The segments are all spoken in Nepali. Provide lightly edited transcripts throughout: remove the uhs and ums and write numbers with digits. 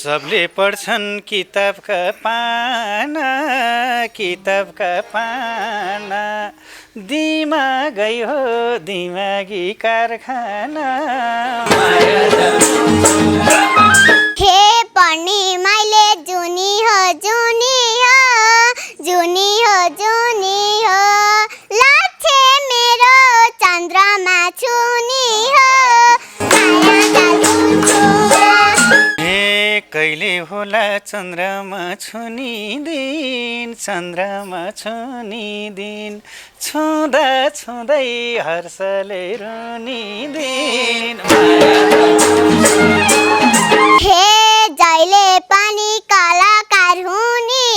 सबले पढ्छन् किताबका पाना दिमागै हो दिमागी कारखाना हे पढ्ने मैले जुनी हो लाछे मेरो चन्द्रमा छुनी हो कहिले होला चन्द्रमा छुनी दिन छुँदा छुँदै हर्षले रुनी दिन हे जहिले पनि कलाकार हुने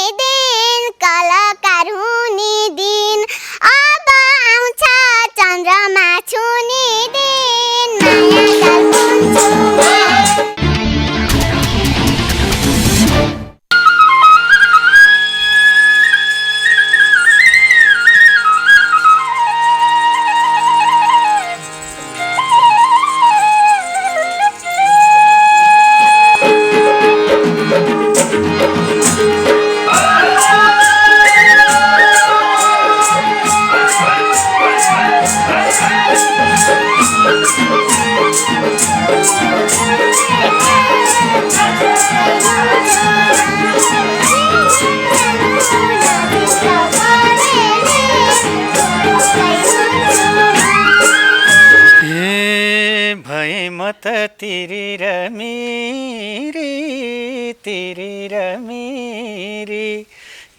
दिन अब आउँछ चन्द्रमा छुनी दिन तेरी र मेरी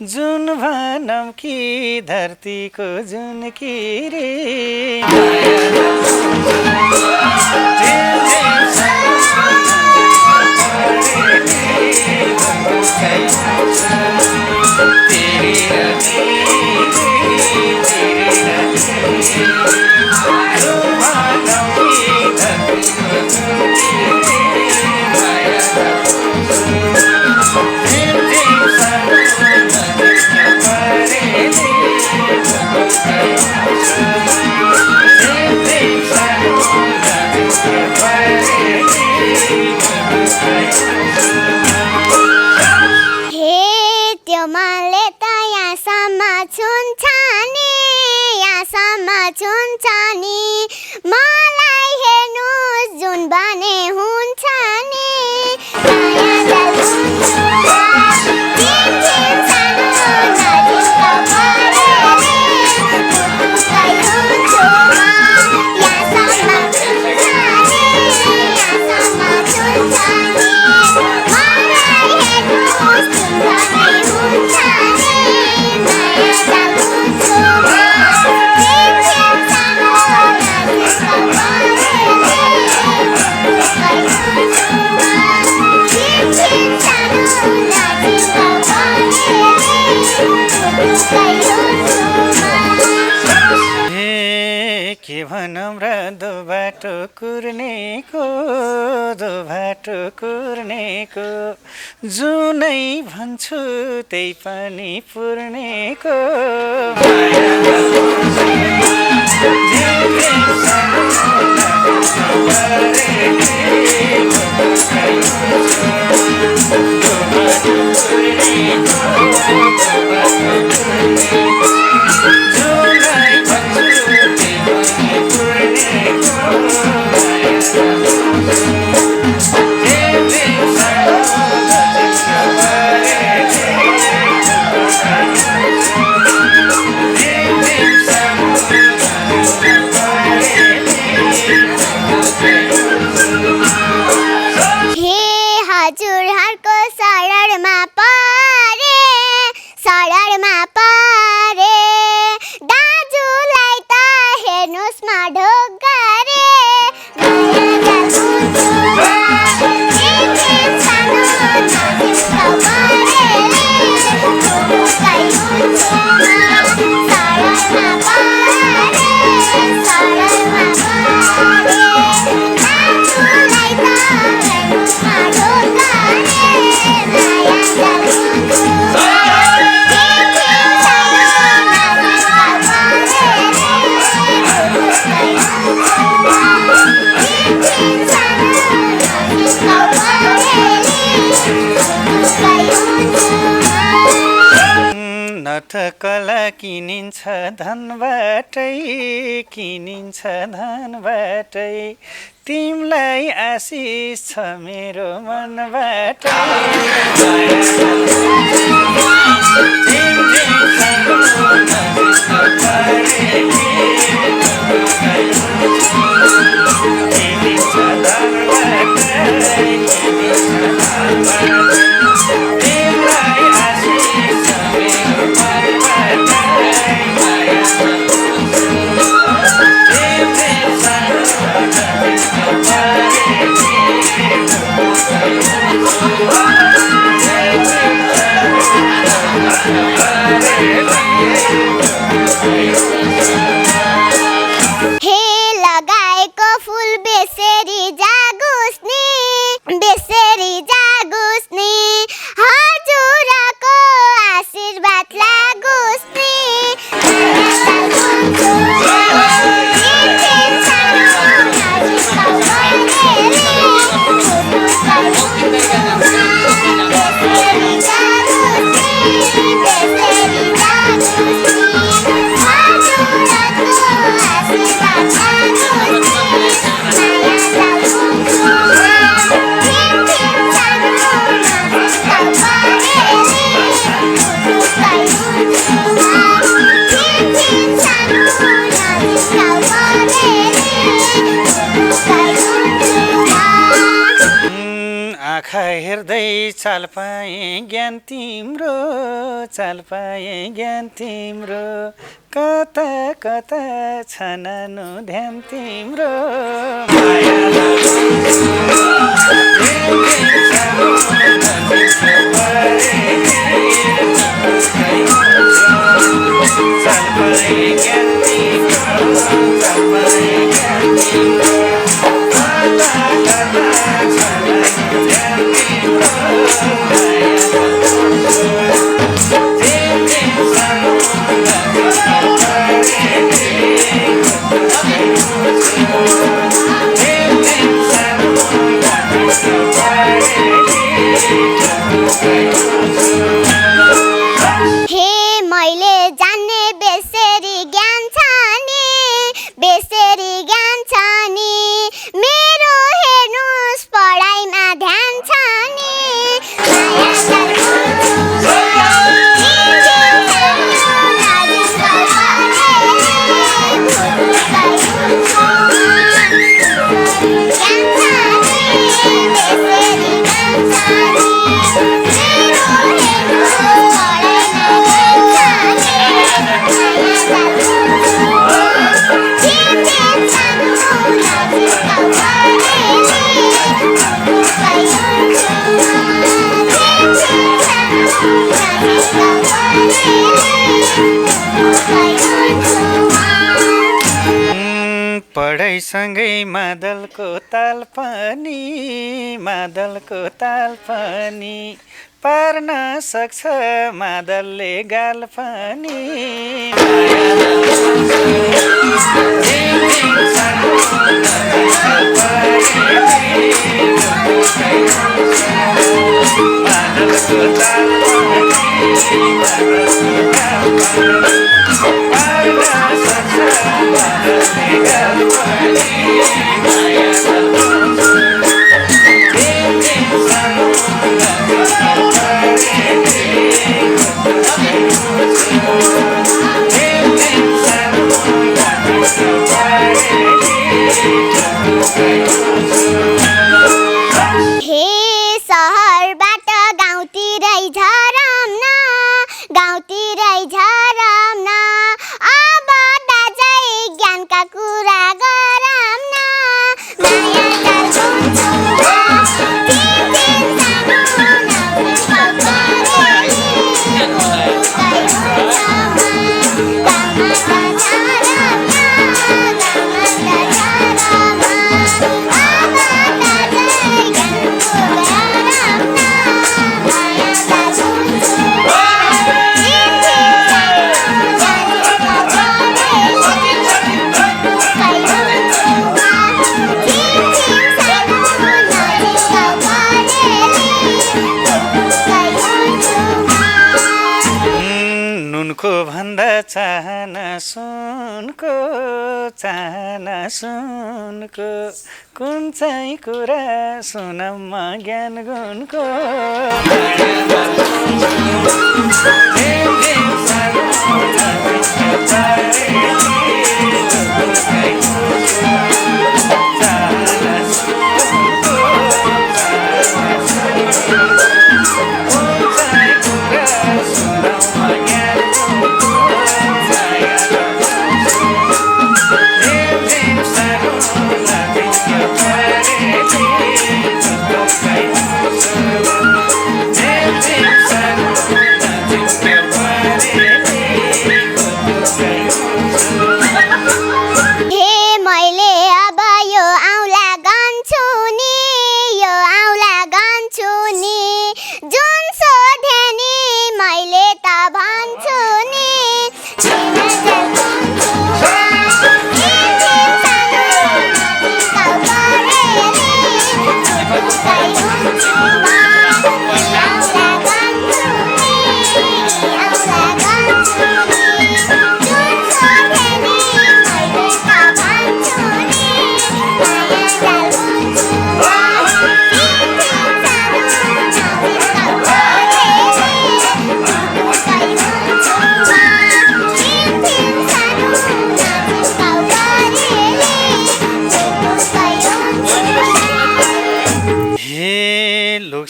जुन भनम कि धरतीको जुन किरी छुन्छ नि मलाई हेर्नुस् जुन बने हुन्छ नि के भनौँ र दो बाटो कुर्नेको जुनै भन्छु त्यही पनि पुर्नेको सडरमा परे दाजुलाई त हेर्नुस् म ढोक गरे हथकला किनिन्छ धनबाटै किनिन्छ धनबाटै तिमलाई आशिष छ मेरो मनबाटै हे लगाएको फुल बेसेरी जागोस् नि हजुरको आशीर्वाद लागोस् नि आँखा हेर्दै चाल पाएँ ज्ञान तिम्रो कता कता छ नानो ध्यान तिम्रो हे मैले जान्ने बेसेरी ज्ञान छ नि मेरो हेर्नुस् पढाइमा ध्यान छ नि पढाइसँगै मादलको ताल पनि पार्न सक्छ मादलले गाल पनि हे सहरबाट गाउँतिरै झरम न अब दाजै ज्ञानका कुरा गरम न चाहना सुनको चाहना सुनको कुन चाहिँ कुरा सुनमा ज्ञान गुणको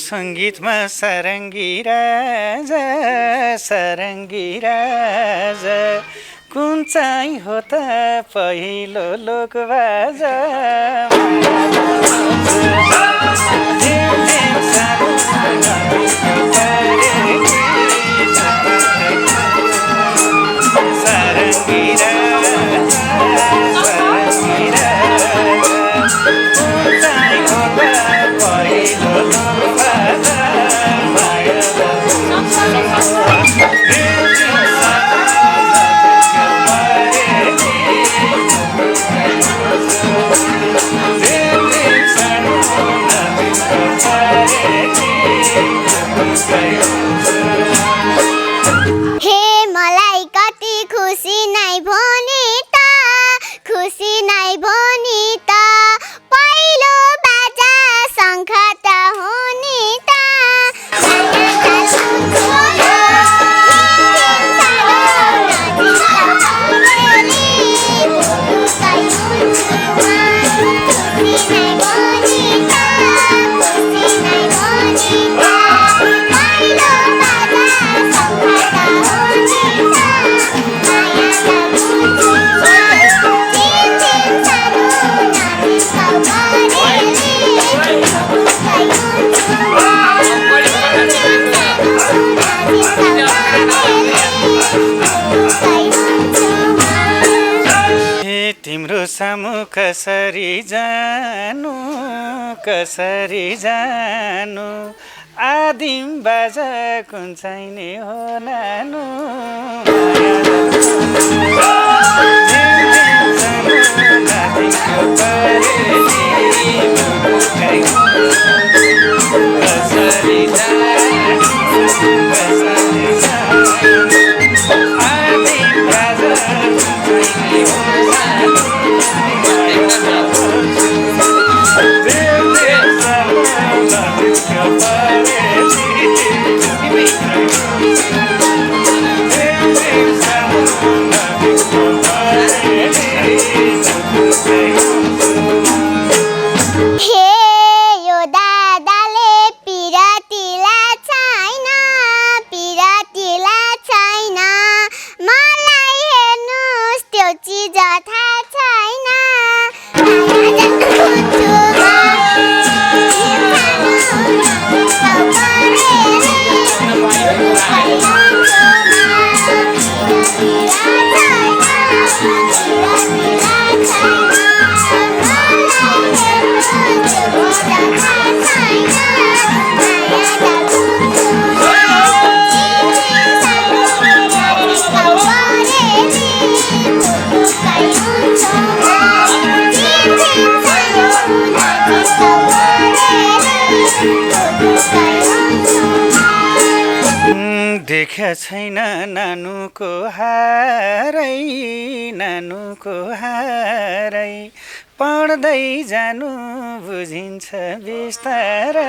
सङ्गीतमा सारङ्गी राजा कुन चाहिँ हो त पहिलो लोकबाजा तिम्रो सामु कसरी जानु आदिम बाजा कुन चाहिँ नि हो नानु देखा छैन नानुको हारै नानुको हारै पढ्दै जानु बुझिन्छ बिस्तारै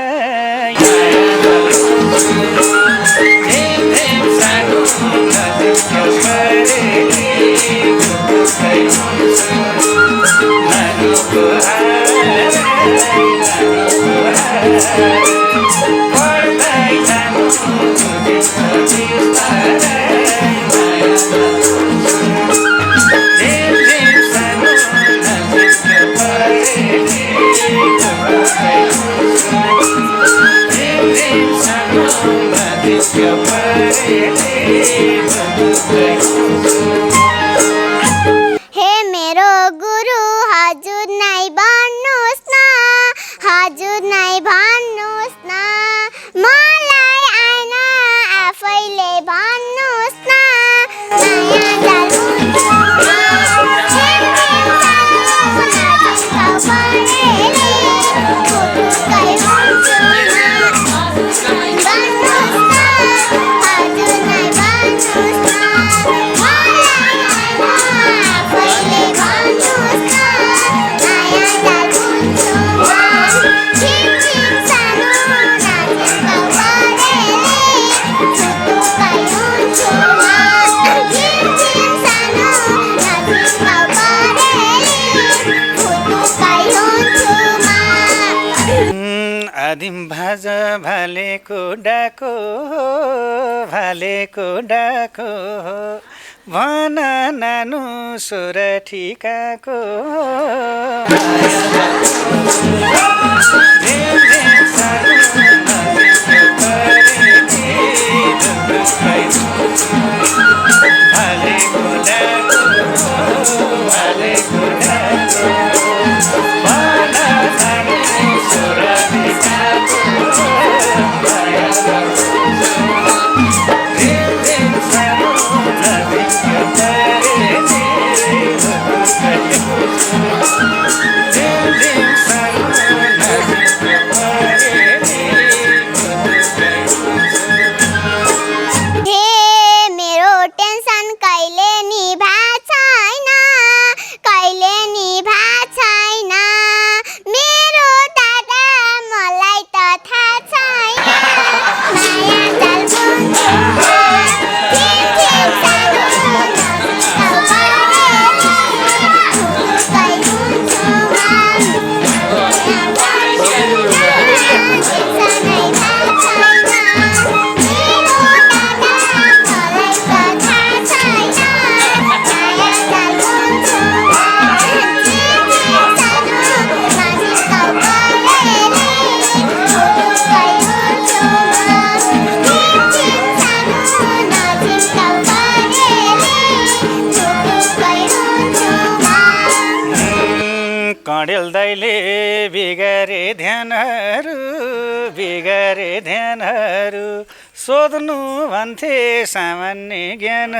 हे मेरो गुरु हजुर नै भन्नुहोस् न हजुर नै भन्नुहोस् न मलाई आएन आफैले भन्नुहोस् न माया जाल आदिम भाज भालेको डाको भालेको डाको भन नानु सोर ठिकाको भालेको डाको भालेको डाको भन नानु सोर कडेल दाइले बिगारे ध्यानहरू सोध्नु भन्थे सामान्य ज्ञान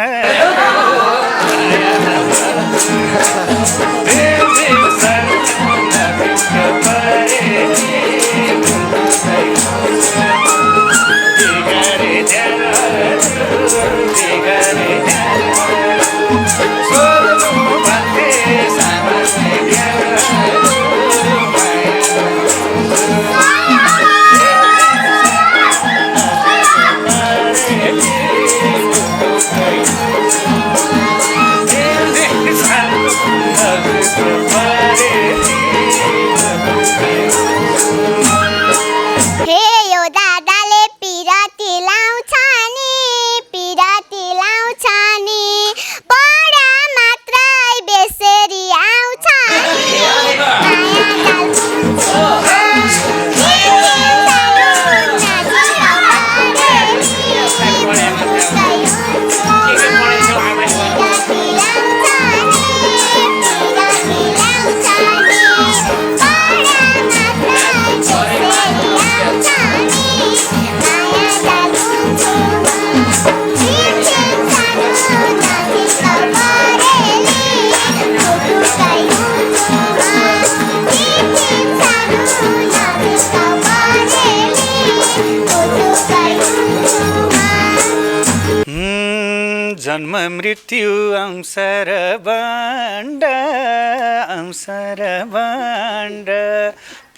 जन्म मृत्यु अंश र बण्ड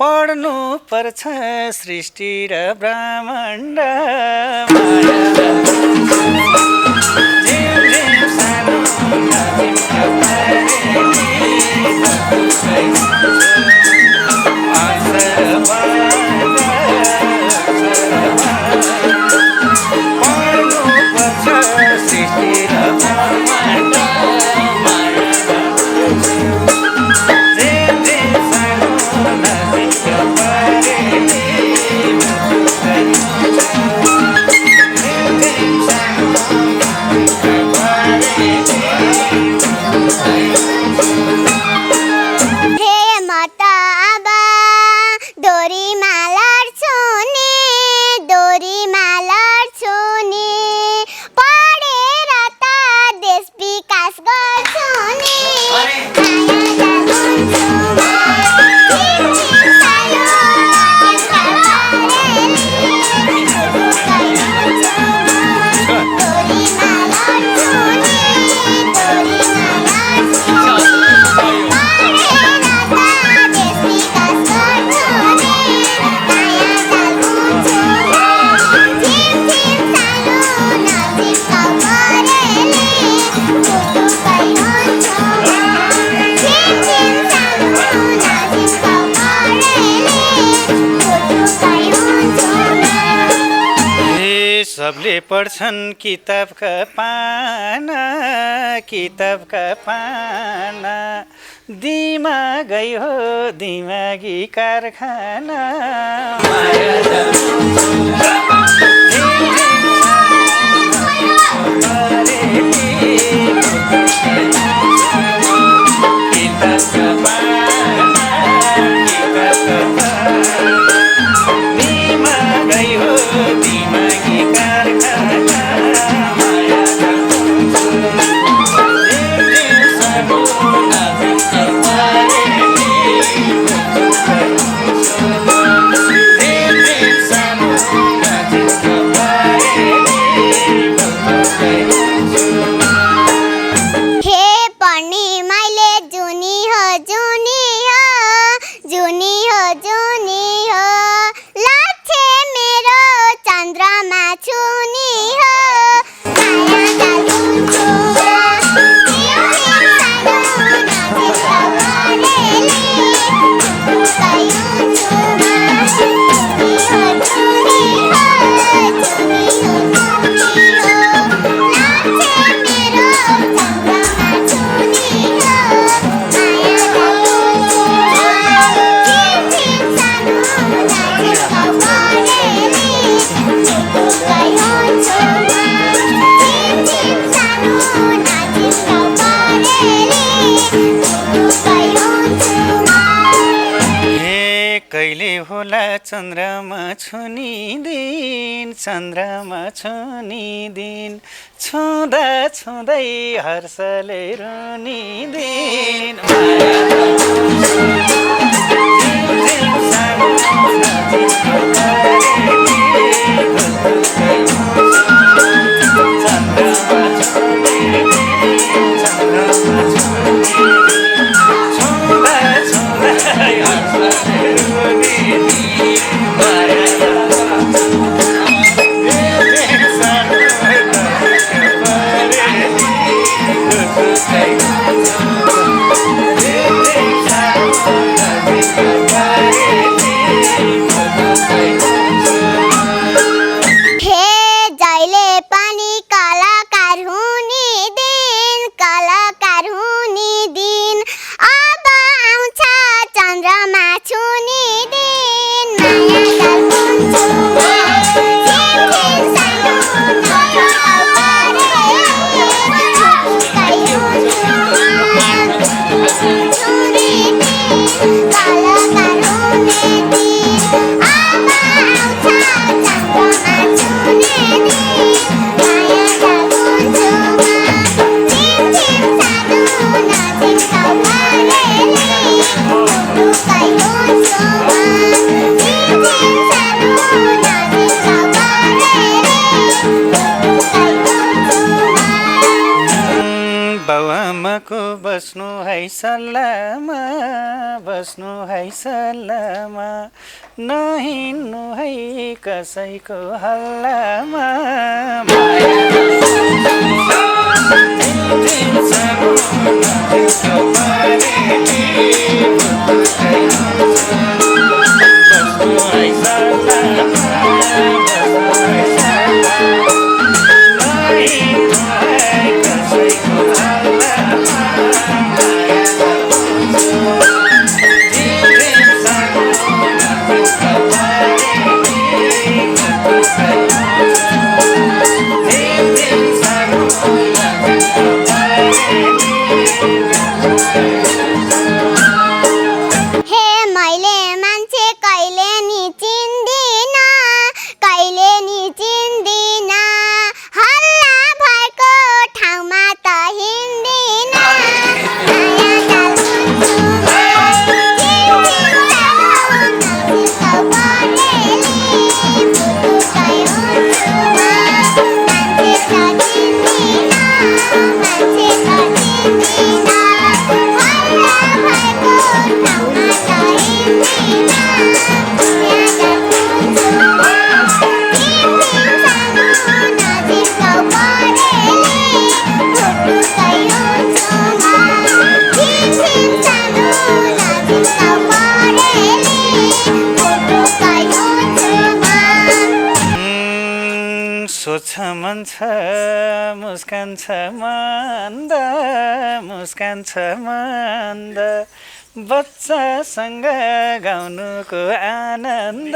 पढ्नु पर्छ सृष्टि र ब्रह्माण्ड सबले पढ्छन् किताबका पाना दिमागै हो दिमागी कारखाना कहिले होला चन्द्रमा छुनी दिन छुँदा छुँदै हर्षले रुनी दिन बस्नु है सल्लामा बस्नु है सल्लामा नहिन्नु है कसैको हल्लामा मन छ मुस्कान छ मन्द मुस्कान छ मन्द बच्चासँग गाउनुको आनन्द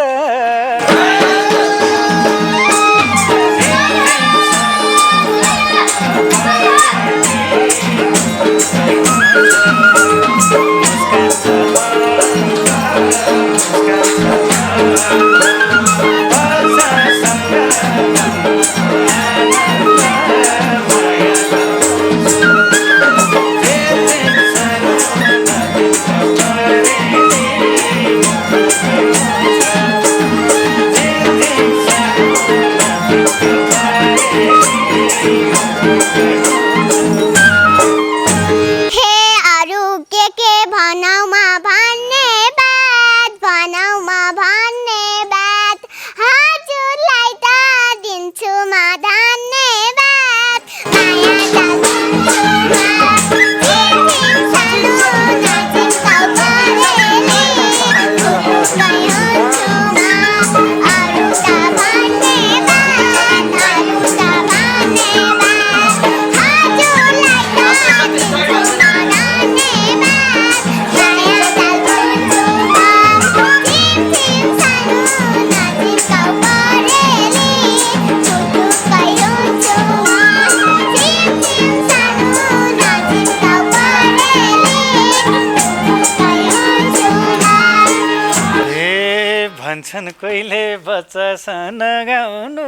भन्छन् कोहीले बच्चासँग गाउनु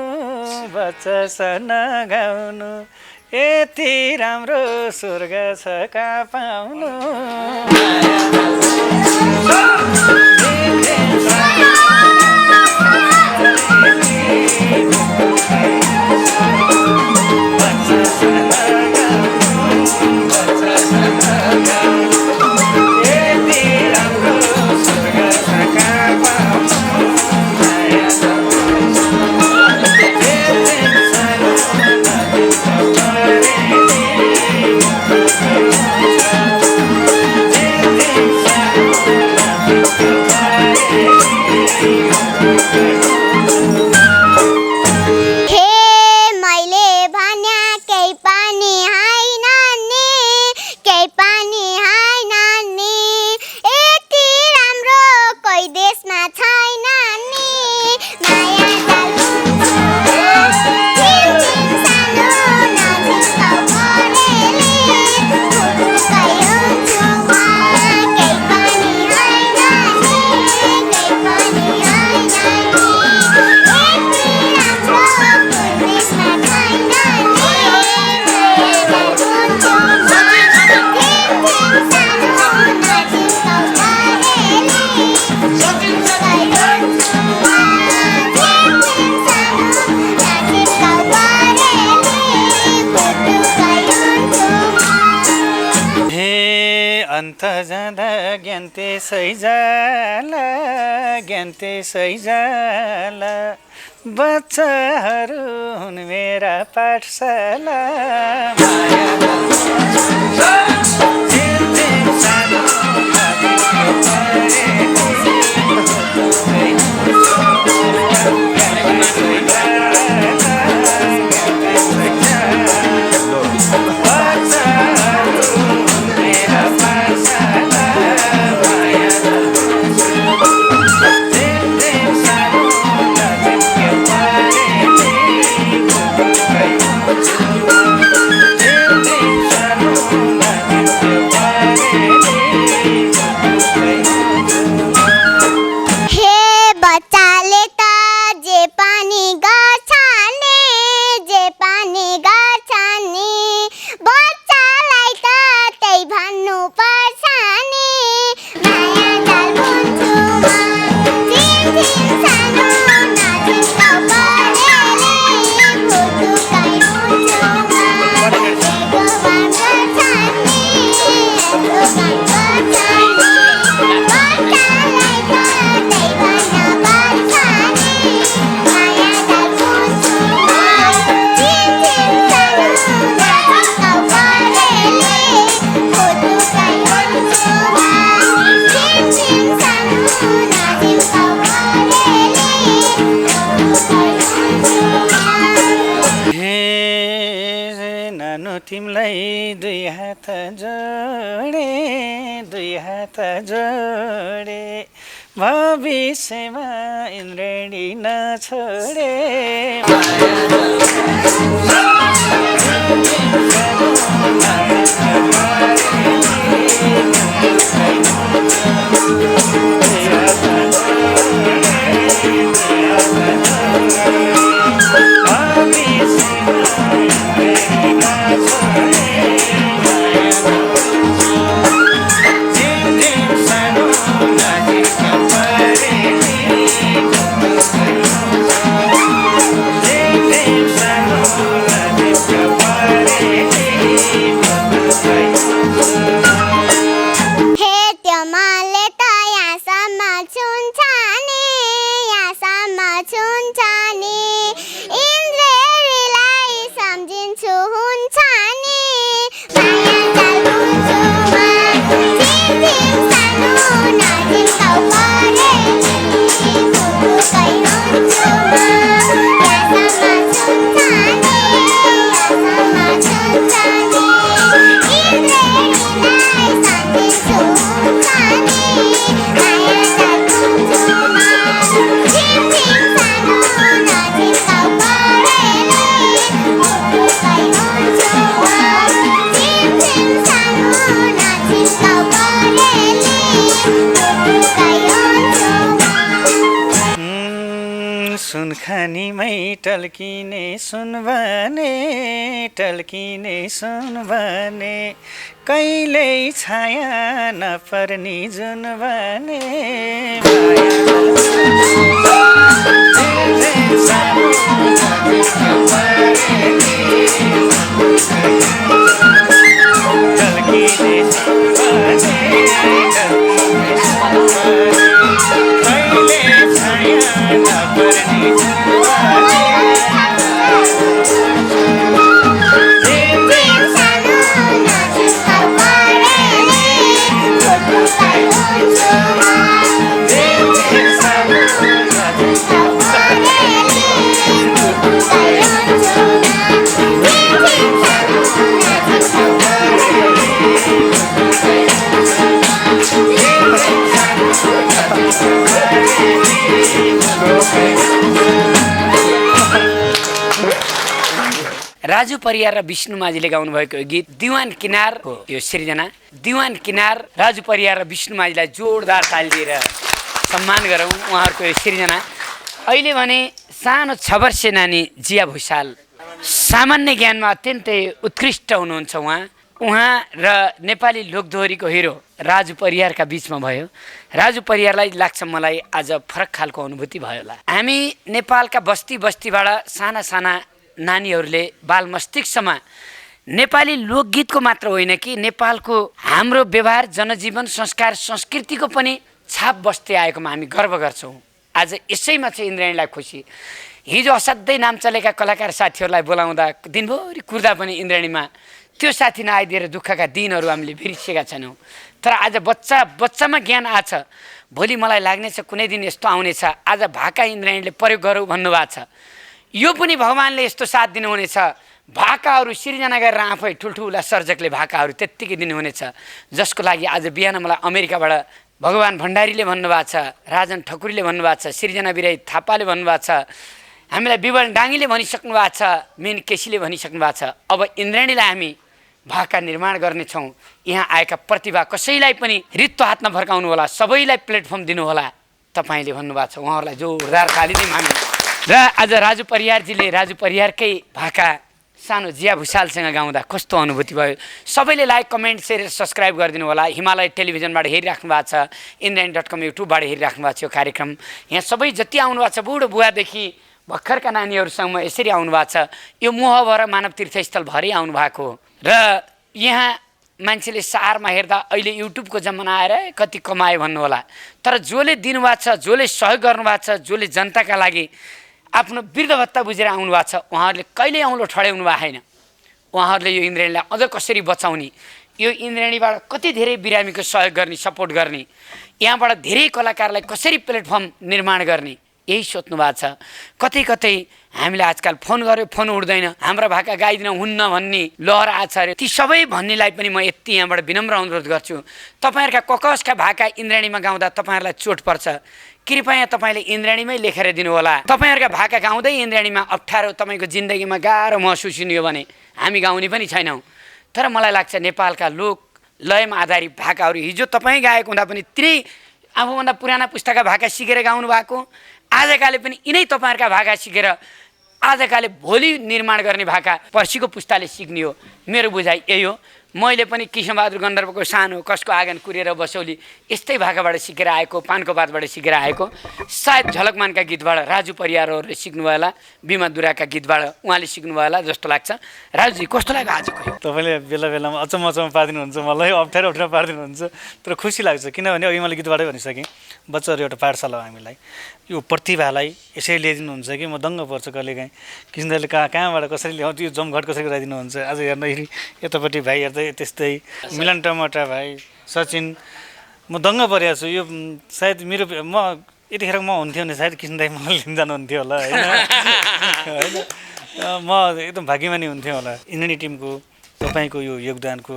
बच्चासँग गाउनु यति राम्रो स्वर्ग छ कहाँ पाउनु जान्त जाँदा ज्ञान त्यसै जाला ज्ञान त्यसै जाला बच्चाहरू हुन् मेरा पाठशाला तिमलाई दुई हात जोडे भविष्यमा इन्द्रेणी नछोडे सुनखानीमै टल्किने सुन भने कहिल्यै छाया नपर्ने जुन भने राजु परियार र विष्णु माझीले गाउनु भएको गीत दिवान किनार हो यो सृजना दिवान किनार राजु परियार र विष्णु माझीलाई जोरदार ताली दिएर सम्मान गरौँ उहाँहरूको यो सृजना। अहिले भने सानो 6 वर्षे नानी जिया भुषाल सामान्य ज्ञानमा अत्यन्तै उत्कृष्ट हुनुहुन्छ। उहाँ र नेपाली लोकदोहोरीको हिरो राजु परियारका बीचमा भयो। राजु परियारलाई लाग्छ मलाई आज फरक खालको अनुभूति भयो होला। हामी नेपालका बस्ती बस्तीबाट साना साना नानीहरूले बाल मस्तिष्कमा नेपाली लोकगीतको मात्र होइन कि नेपालको हाम्रो व्यवहार जनजीवन संस्कार संस्कृतिको पनि छाप बस्दै आएकोमा हामी गर्व गर्छौँ। आज यसैमा चाहिँ इन्द्राणीलाई खुसी। हिजो असाध्यै नाम चलेका कलाकार साथीहरूलाई बोलाउँदा दिनभरि कुर्दा पनि इन्द्राणीमा त्यो साथी नआइदिएर दुःखका दिनहरू हामीले बिर्सेका छैनौँ। तर आज बच्चामा ज्ञान आछ, भोलि मलाई लाग्नेछ कुनै दिन यस्तो आउनेछ, आज भाका इन्द्राणीले प्रयोग गरौँ भन्नुभएको छ। यो पनि भगवान्ले यस्तो साथ दिनुहुनेछ, भाकाहरू सिर्जना गरेर आफै ठुल्ठुला सर्जकले भाकाहरू त्यत्तिकै दिनुहुनेछ, जसको लागि आज बिहान मलाई अमेरिकाबाट भगवान् भण्डारीले भन्नुभएको छ, राजन ठकुरीले भन्नुभएको छ, सिर्जना बिराई थापाले भन्नुभएको छ, हामीलाई विवरण डाङ्गीले भनिसक्नु भएको छ, मेन केसीले भनिसक्नु भएको छ। अब इन्द्राणीलाई हामी भाका निर्माण गर्नेछौँ। यहाँ आएका प्रतिभा कसैलाई पनि रित्तो हातमा फर्काउनु होला, सबैलाई प्लेटफर्म दिनुहोला तपाईँले भन्नुभएको छ। उहाँहरूलाई जोरदार ताली दिउँ हामी। र आज राजु परियारजीले राजु परियारकै भाका सानो जिया भुषालसँग गाउँदा कस्तो अनुभूति भयो। सबैले लाइक कमेन्ट सेयर सब्सक्राइब गरिदिनु होला। हिमालय टेलिभिजनबाट हेरिराख्नु भएको छ, इन्द्राणी.com युट्युबबाट हेरिराख्नु भएको छ यो कार्यक्रम। यहाँ सबै जति आउनु भएको छ, बुढो बुवादेखि भर्खरका नानीहरूसम्म यसरी आउनु भएको छ। यो मोह भएर मानव तीर्थस्थल भरै आउनु भएको हो। र यहाँ मान्छेले सारमा हेर्दा अहिले युट्युबको जमाना आएर कति कमायो भन्नु होला, तर जसले दिनुभएको छ, जसले सहयोग गर्नुभएको छ, जसले जनताका लागि आफ्नो वृद्ध भत्ता बुझेर आउनु भएको छ, उहाँहरूले कहिल्यै औँलो ठड्याउनु भएको छैन। उहाँहरूले यो इन्द्राणीलाई अझ कसरी बचाउने, यो इन्द्राणीबाट कति धेरै बिरामीको सहयोग गर्ने, सपोर्ट गर्ने, यहाँबाट धेरै कलाकारलाई कसरी प्लेटफर्म निर्माण गर्ने, यही सोध्नु भएको छ। कतै कतै हामीले आजकल फोन गऱ्यो, फोन उठ्दैन, हाम्रो भाका गाइदिन हुन्न भन्ने लहर आचार्य, ती सबै भन्नेलाई पनि म यति यहाँबाट विनम्र अनुरोध गर्छु। तपाईँहरूका ककसका भाका इन्द्राणीमा गाउँदा तपाईँहरूलाई चोट पर्छ, कृपया तपाईँले इन्द्राणीमै लेखेर दिनुहोला। तपाईँहरूका भाका गाउँदै इन्द्राणीमा अप्ठ्यारो, तपाईँको जिन्दगीमा गाह्रो महसुस हुने हो भने हामी गाउने पनि छैनौँ। तर मलाई लाग्छ नेपालका लोक लयमा आधारित भाकाहरू हिजो तपाईँ गाएको हुँदा पनि तिनै आफूभन्दा पुराना पुस्ताका भाका सिकेर गाउनु भएको, आजकाले पनि यिनै तपाईँहरूका भाका सिकेर आजकाले भोलि निर्माण गर्ने भाका पर्सिको पुस्ताले सिक्ने हो। मेरो बुझाइ यही हो। मैले पनि कृष्णबहादुर गन्धर्वको सानो कसको आँगन कुरेर बसौली यस्तै भाकाबाट सिकेर आएको, पानको पातबाट सिकेर आएको। सायद झलकमानका गीतबाट राजु परियारहरूले सिक्नुभयो होला, बिमा दुराका गीतबाट उहाँले सिक्नुभयो होला जस्तो लाग्छ। राजुजी कस्तो लाग्यो आजको? तपाईँले बेला बेलामा अचम्म पारिदिनुहुन्छ, मलाई अप्ठ्यारो पारिदिनुहुन्छ, तर खुसी लाग्छ। किनभने अघि मैले गीतबाटै भनिसकेँ, बच्चाहरू एउटा पाठशाला हो हामीलाई, यो प्रतिभालाई यसरी ल्याइदिनुहुन्छ कि म दङ्ग पर्छु कहिलेकाहीँ। कृष्ण दाइले कहाँबाट कसरी ल्याउँछ, यो जमघट कसरी गराइदिनुहुन्छ। आज हेर्दाखेरि यतापट्टि भाइ हेर्दै त्यस्तै, मिलन टमाटा भाइ, सचिन, म दङ्ग परेको छु। यो सायद मेरो म यतिखेर म हुन्थ्यो भने सायद कृष्ण दाइ मलाई लिन जानुहुन्थ्यो होला होइन, म एकदम भाग्यमानी हुन्थ्यो होला। इन्द्राणी टिमको तपाईँको यो योगदानको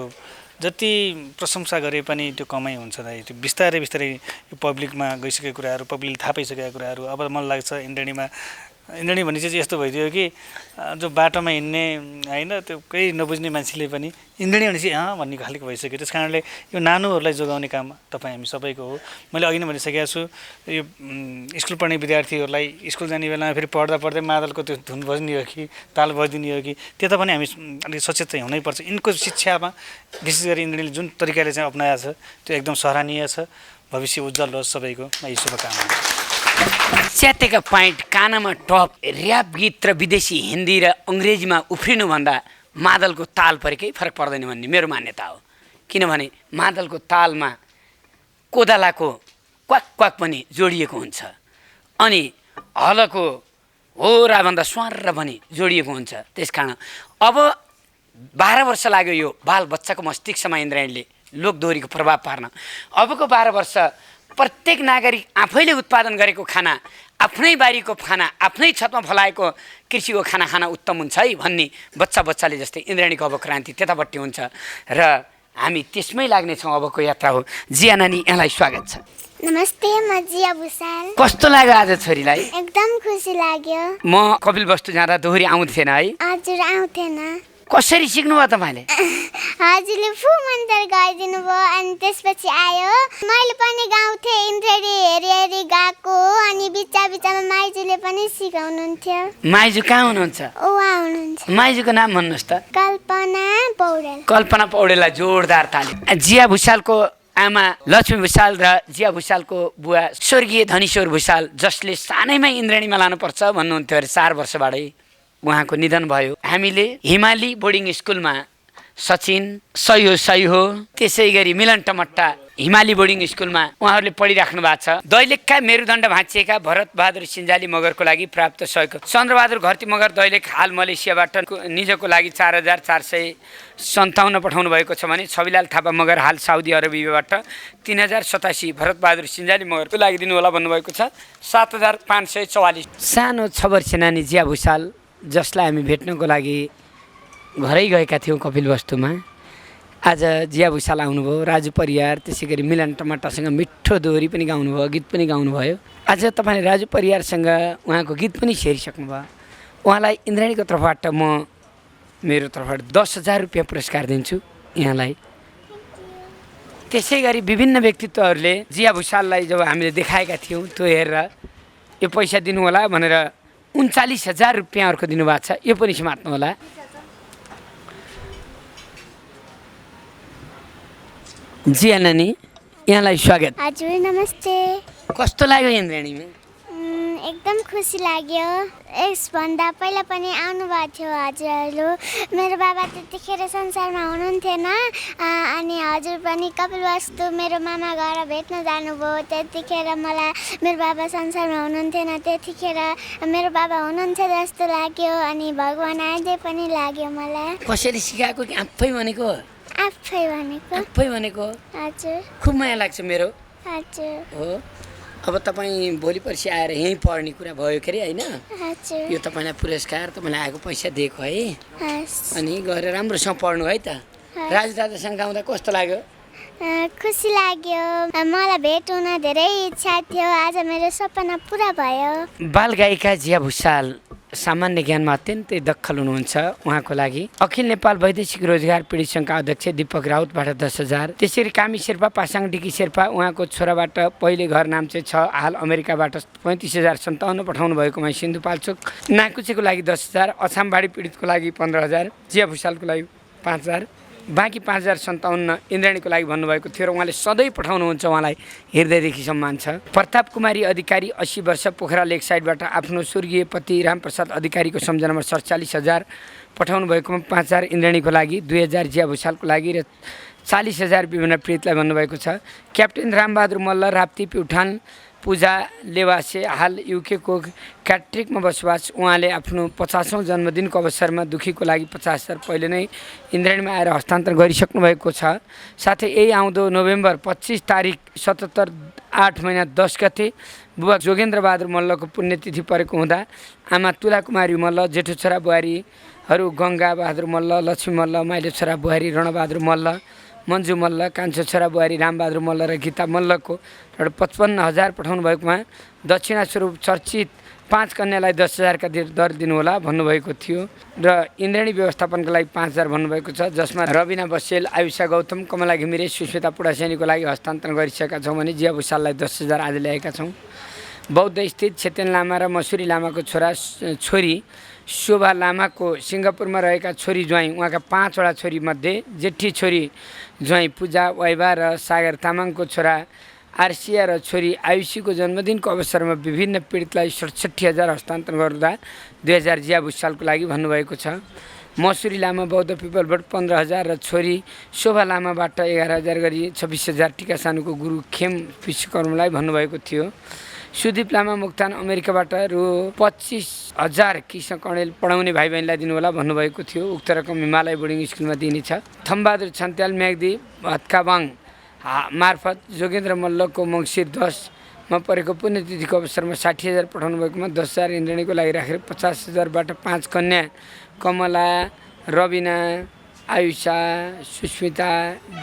जति प्रशंसा गरे पनि त्यो कमै हुन्छ दाइ। त्यो बिस्तारै यो पब्लिकमा गइसकेको कुराहरू, पब्लिकले थाहा पाइसकेका कुराहरू। अब मलाई लाग्छ इन्द्राणी भन्ने चाहिँ यस्तो भइदियो कि जो बाटोमा हिँड्ने होइन, त्यो केही नबुझ्ने मान्छेले पनि इन्द्राणी भनेपछि भन्ने खालको भइसक्यो। त्यस कारणले यो नानुहरूलाई जोगाउने काम तपाईँ हामी सबैको हो। मैले अघि नै भनिसकेको छु, यो स्कुल पढ्ने विद्यार्थीहरूलाई स्कुल जाने बेलामा फेरि पढ्दै मादलको त्यो धुन बज्ने हो कि ताल बजिदिने हो कि, त्यता पनि हामी अलिक सचेत चाहिँ हुनैपर्छ। यिनको शिक्षामा विशेष गरी इन्द्राणीले जुन तरिकाले चाहिँ अप्नाएको छ त्यो एकदम सराहनीय छ। भविष्य उज्जवल होस् सबैको, यही शुभकामना। च्यातेका प्वाइन्ट, कानामा टप, ऱ्याप गीत र विदेशी हिन्दी र अङ्ग्रेजीमा उफ्रिनुभन्दा मादलको ताल परे केही फरक पर्दैन भन्ने मेरो मान्यता हो। किनभने मादलको तालमा कोदालाको क्वाक क्वाक पनि जोडिएको हुन्छ, अनि हलको होराभन्दा स्वार पनि जोडिएको हुन्छ। त्यस कारण अब 12 वर्ष लाग्यो यो बाल बच्चाको मस्तिष्कमा इन्द्राणीले लोकदोहोरीको प्रभाव पार्न। अबको 12 वर्ष प्रत्येक नागरिक आफैले उत्पादन गरेको खाना, आफ्नै बारीको खाना, आफ्नै छतमा फलाएको कृषिको खाना खान उत्तम हुन्छ है भन्ने बच्चाले जस्तै इन्द्राणीको अब क्रान्ति त्यतापट्टि हुन्छ र हामी त्यसमै लाग्नेछौँ। अबको यात्रा हो। जिया नानी, यहाँलाई स्वागत छ। नमस्ते, म जिया भुषाल। कस्तो लाग्यो आज छोरीलाई? एकदम खुसी लाग्यो। म कपिल वस्तु जाँदा दोहोरी आउँथेन है? हजुर आउँथेन। कसरी सिक्नुभयो तपाईँले? हजुरले फु मन्त्र गाइदिनु भयो अनि त्यसपछि आयो। मैले पनि गाउँथेँ, इन्द्राणी हेरी गएको, अनि बिचमा माइजूले पनि सिकाउनुहुन्थ्यो। माइजू कहाँ हुनुहुन्छ? उहाँ हुनुहुन्छ। माइजूको नाम भन्नुहोस् त। कल्पना पौडेल। कल्पना पौडेललाई जोरदार ताली। जिया भुषालको आमा लक्ष्मी भुषाल र जिया भुषालको बुवा स्वर्गीय धनेश्वर भुषाल, जसले सानैमा इन्द्राणीमा लानुपर्छ भन्नुहुन्थ्यो अरे, 4 वर्षबाटै उहाँको निधन भयो। हामीले हिमाली बोर्डिङ स्कुलमा सचिन सही हो त्यसै गरी मिलन टमट्टा हिमाली बोर्डिङ स्कुलमा उहाँहरूले पढिराख्नु भएको छ। दैलेखका मेरुदण्ड भाँचिएका भरत बहादुर सिन्जाली मगरको लागि प्राप्त सहयोग चन्द्रबहादुर घरती मगर दैलेख हाल मलेसियाबाट निजको लागि 4,457 पठाउनु भएको छ भने छविलाल थापा मगर हाल साउदी अरबियाबाट 3,087 भरत बहादुर सिन्जाली मगरको लागि दिनुहोला भन्नुभएको छ। 7,544 सानो 6 वर्षे नानी जिया भुसाल जसलाई हामी भेट्नको लागि घरै गएका थियौँ कपिलवस्तुमा। आज जिया भुसाल आउनुभयो, राजु परियार त्यसै गरी मिलन टमाटासँग मिठो दोहोरी पनि गाउनुभयो, गीत पनि गाउनुभयो। आज तपाईँले राजु परियारसँग उहाँको गीत पनि सेरिसक्नुभयो। उहाँलाई इन्द्राणीको तर्फबाट म मेरो तर्फबाट 10,000 रुपियाँ पुरस्कार दिन्छु यहाँलाई। त्यसै गरी विभिन्न व्यक्तित्वहरूले जिया भुसाललाई जब हामीले देखाएका थियौँ त्यो हेरेर यो पैसा दिनुहोला भनेर 39,000 रुपियाँ अर्को दिनुभएको छ, यो पनि समात्नु होला। जिया नानी यहाँलाई स्वागत। हजुर नमस्ते। कस्तो लाग्यो इन्द्राणीमा? एकदम खुसी लाग्यो। यसभन्दा पहिला पनि आउनुभएको थियो हजुरहरू। मेरो बाबा त्यतिखेर संसारमा हुनुहुन्थेन अनि हजुर पनि कपिलवस्तु मेरो मामा गएर भेट्न जानुभयो। त्यतिखेर मलाई मेरो बाबा संसारमा हुनुहुन्थेन, त्यतिखेर मेरो बाबा हुनुहुन्छ जस्तो लाग्यो अनि भगवान् आइदिए पनि लाग्यो मलाई। कसैले सिकाएको कि आफै भनेको? आफै भनेको। आफै भनेको? हजुर। खुब माया लाग्छ मेरो। हजुर। हो अब तपाईँ भोलि पर्सि आएर यहीँ पढ्ने कुरा भयो के अरे होइन? हजुर। यो तपाईँलाई पुरस्कार तपाईँलाई आएको पैसा दिएको है। हस्। अनि गएर राम्रोसँग पढ्नु है त। राजु दादासँग गाउँदा कस्तो लाग्यो? खुसी लाग्यो। मलाई भेट हुन धेरै इच्छा थियो, आज मेरो सपना पुरा भयो। बालगायिका जिया भुसाल सामान्य ज्ञानमा अत्यन्तै दक्खल हुनुहुन्छ। उहाँको लागि अखिल नेपाल वैदेशिक रोजगार पीडित सङ्घका अध्यक्ष दीपक राउतबाट 10,000। त्यसरी कामी शेर्पा पासाङ डिकी शेर्पा उहाँको छोराबाट पहिले घर नाम चाहिँ छ, हाल अमेरिकाबाट 35,057 पठाउनु भएकोमा सिन्धुपाल्चोक। नाकुचेको लागि 10,000, अछामबाडी पीडितको लागि 15,000, जिया भुसालको लागि 5,000, बाँकी 5,057 इन्द्राणीको लागि भन्नुभएको थियो र उहाँले सधैँ पठाउनुहुन्छ। उहाँलाई हृदयदेखि सम्मान छ। प्रताप कुमारी अधिकारी 80 वर्ष पोखरा लेक साइडबाट आफ्नो स्वर्गीय पति रामप्रसाद अधिकारीको सम्झनामा 47,000 पठाउनु भएकोमा 5,000 इन्द्राणीको लागि, 2,000 जिया भुसालको लागि र 40,000 विभिन्न पीडितलाई भन्नुभएको छ। क्याप्टेन रामबहादुर मल्ल राप्ती प्युठान पूजा लेवासे हाल युकेको क्याट्रिकमा बसोबास। उहाँले आफ्नो 50औं जन्मदिनको अवसरमा दुखीको लागि 50,000 पहिले नै इन्द्राणीमा आएर हस्तान्तरण गरिसक्नु भएको छ। साथै यही आउँदो नोभेम्बर 25 तारिक 77 8 महिना 10 गते बुबा जोगेन्द्र बहादुर मल्लको पुण्यतिथि परेको हुँदा आमा तुला कुमारी मल्ल, जेठो छोरा बुहारीहरू गङ्गा बहादुर मल्ल, लक्ष्मी मल्ल, माइलो छोरा बुहारी रणबहादुर मल्ल, मन्जु मल्ल, कान्छो छोरा बुहारी रामबहादुर मल्ल र गीता मल्लको 55,000 पठाउनु भएकोमा दक्षिणा स्वरूप चर्चित 5 कन्यालाई 10,000 का दर दिनुहोला भन्नुभएको थियो र इन्द्राणी व्यवस्थापनको लागि 5,000 भन्नुभएको छ, जसमा रबिना बसेल, आयुषा गौतम, कमला घिमिरे, सुस्मिता पुडासेनीको लागि हस्तान्तरण गरिसकेका छौँ भने जिया भुसाललाई 10,000 आज ल्याएका छौँ। बौद्ध स्थित छेतेन लामा र मसुरी लामाको छोरी शोभा लामाको सिङ्गापुरमा रहेका छोरी ज्वाइँ उहाँका 5 वटा छोरीमध्ये जेठी छोरी ज्वाइँ पूजा वाइबा र सागर तामाङको छोरा आर्सिया र छोरी आयुषीको जन्मदिनको अवसरमा विभिन्न पीडितलाई 67,000 हस्तान्तरण गर्दा 2,000 जिया भुसालको लागि भन्नुभएको छ। मसुरी लामा बौद्ध पिपलबाट 15,000 र छोरी शोभा लामाबाट 11,000 गरी 26,000 टिका सानुको गुरु खेम विश्वकर्मलाई भन्नुभएको थियो। सुदीप लामा मुक्तान अमेरिकाबाट रु 25,000 कृष्ण कणेल पढाउने भाइ बहिनीलाई दिनुहोला भन्नुभएको थियो। उक्त रकम हिमालय बोर्डिङ स्कुलमा दिनेछ। थम्बहादुर छन्त्याल म्याग्दी भत्काबाङ मार्फत जोगेन्द्र मल्लको मङ्सिर 10मा परेको पुण्यतिथिको अवसरमा 60,000 पठाउनु भएकोमा 10,000 इन्द्राणीको लागि राखेर 50,000बाट 5 कन्या कमला, रबिना, आयुषा, सुस्मिता,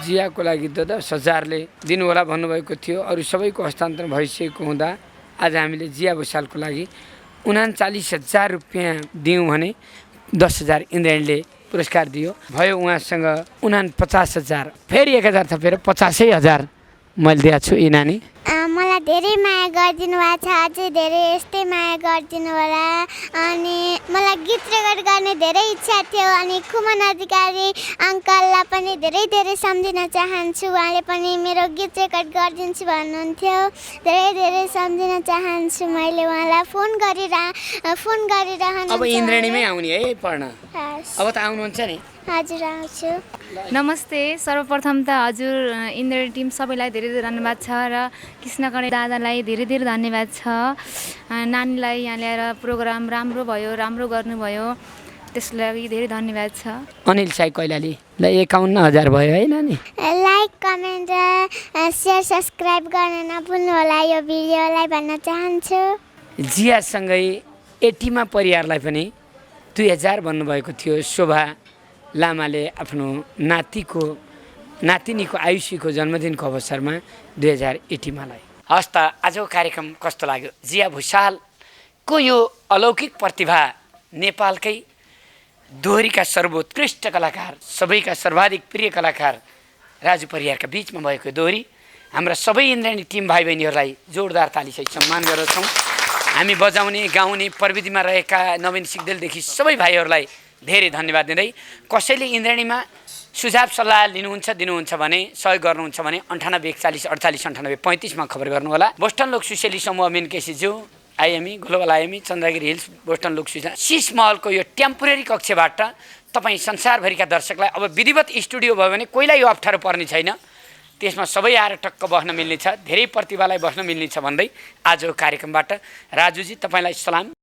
जियाको लागि 10,000ले दिनुहोला भन्नुभएको थियो। अरू सबैको हस्तान्तरण भइसकेको हुँदा आज हामीले जिया भुसालको लागि 39,000 रुपियाँ दियौँ भने 10,000 इन्द्राणीले पुरस्कार दियो भयो। उहाँसँग 49,000 फेरि 1,000 थपेर 50,000 मैले दिएको छु। यी नानी मलाई धेरै माया गरिदिनु भएको छ, अझै धेरै यस्तै माया गरिदिनु होला। अनि मलाई गीत रेकर्ड गर्ने धेरै इच्छा थियो अनि खुमन अधिकारी अङ्कललाई पनि धेरै धेरै सम्झिन चाहन्छु। उहाँले पनि मेरो गीत रेकर्ड गरिदिन्छु भन्नुहुन्थ्यो। धेरै धेरै सम्झिन चाहन्छु मैले उहाँलाई। फोन गरिरहनु। अब इन्द्राणीमै आउने है पढ्न। अब त आउनुहुन्छ नि? हजुर आउँछु। नमस्ते, सर्वप्रथम त हजुर इन्द्रेणी टिम सबैलाई धेरै धेरै धन्यवाद छ र कृष्णकर्ण दादालाई धेरै धेरै धन्यवाद छ। नानीलाई यहाँ ल्याएर प्रोग्राम राम्रो भयो, राम्रो गर्नुभयो, त्यसको लागि धेरै धन्यवाद छ। अनिल साई कैलाली ल 51,000 भयो है नानी। लाइक कमेन्ट र सेयर सब्सक्राइब गर्न नभुल्नु होला यो भिडियोलाई भन्न चाहन्छु। जियासँगै एटीमा परिवारलाई पनि 2000 भन्नुभएको थियो। शोभा लामाले आफ्नो नातिनीको आयुषीको जन्मदिनको अवसरमा 2080मालाई। हस् त आजको कार्यक्रम कस्तो लाग्यो? जिया भुषालको यो अलौकिक प्रतिभा नेपालकै दोहोरीका सर्वोत्कृष्ट कलाकार, सबैका सर्वाधिक प्रिय कलाकार राजु परियारका बिचमा भएको दोहोरी हाम्रा सबै इन्द्रेणी टिम भाइ बहिनीहरूलाई जोरदार तालीसहित सम्मान गर्दछौँ। हामी बजाउने गाउने प्रविधिमा रहेका नवीन सिग्देलदेखि सबै भाइहरूलाई धेरै धन्यवाद दिँदै कसैले इन्द्रेणीमा सुझाव सल्लाह दिनुहुन्छ भने सहयोग गर्नुहुन्छ भने 98 41 48 98 35 मा खबर गर्नुहोला। बोस्टन लोक सुशेली समूह मेन केसीज्यू IME global IME Chandragiri hills Boston लोक सुशेली सिस महलको यो टेम्पोरेरी कक्षबाट तपाईँ संसारभरिका दर्शकलाई अब विधिवत स्टुडियो भयो भने कोहीलाई यो अप्ठ्यारो पर्ने छैन, त्यसमा सबै आएर टक्क बस्न मिल्नेछ, धेरै प्रतिभालाई बस्न मिल्नेछ भन्दै आजको कार्यक्रमबाट राजुजी तपाईँलाई सलाम।